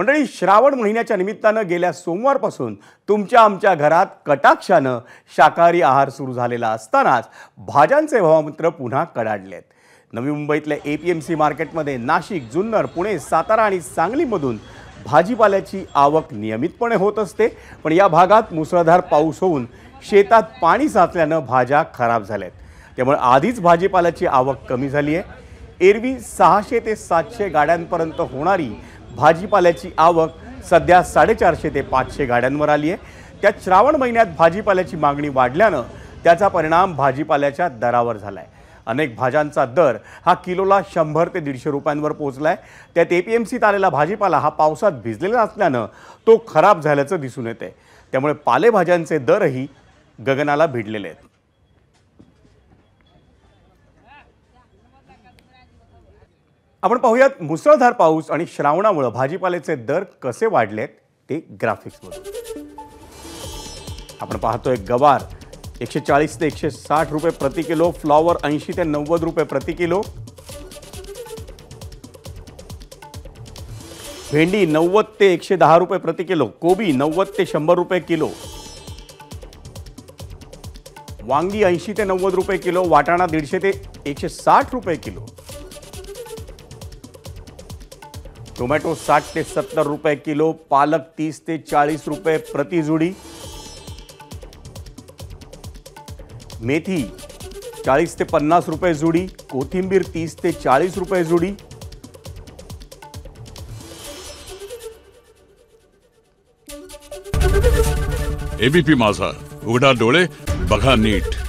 मंडळी, श्रावण महिन्याच्या निमित्तानं गेल्या सोमवारपासून तुमच्या आमच्या घरात कटाक्षानं शाकाहारी आहार सुरू झालेला असतानाच भाज्यांचे भाव मात्र पुन्हा कडाडलेत. नवी मुंबईतल्या APMC मार्केटमध्ये नाशिक, जुन्नर, पुणे, सातारा आणि सांगलीमधून भाजीपाल्याची आवक नियमितपणे होत असते. पण या भागात मुसळधार पाऊस होऊन शेतात पाणी साचल्यानं भाज्या खराब झाल्यात. त्यामुळे आधीच भाजीपाल्याची आवक कमी झाली आहे. एरवी 600 ते 700 गाड्यांपर्यंत होणारी भाजीपाल्याची आवक सध्या 450 ते 500 गाड्यांवर आली आहे. त्यात श्रावण महिन्यात भाजीपाल्याची मागणी वाढल्यानं त्याचा परिणाम भाजीपाल्याच्या दरावर झाला आहे. अनेक भाज्यांचा दर हा किलोला 100 ते 150 रुपयांवर पोहोचला आहे. त्यात APMCत आलेला भाजीपाला हा पावसात भिजलेला असल्यानं तो खराब झाल्याचं दिसून येते. त्यामुळे पालेभाज्यांचे दरही गगनाला भिडलेले आहेत. आपण पाहूयात मुसळधार पाऊस आणि श्रावणामुळे भाजीपाल्याचे दर कसे वाढलेत ते ग्राफिक्समधून. आपण पाहतोय गवार 140 ते 160 रुपये प्रति किलो, फ्लॉवर 80 ते 90 रुपये प्रति किलो, भेंडी 90 ते 110 रुपये प्रति किलो, कोबी 90 ते 100 रुपये किलो, वांगी 80 ते 90 रुपये किलो, वाटाणा 150 ते 160 रुपये किलो, टोमॅटो 60 ते 70 रुपये किलो, पालक 30 ते 40 रुपये प्रति जुडी, मेथी 40 ते 50 रुपये जुडी, कोथिंबीर 30 ते 40 रुपये जुडी. ABP माझा, उघडा डोळे बघा नीट.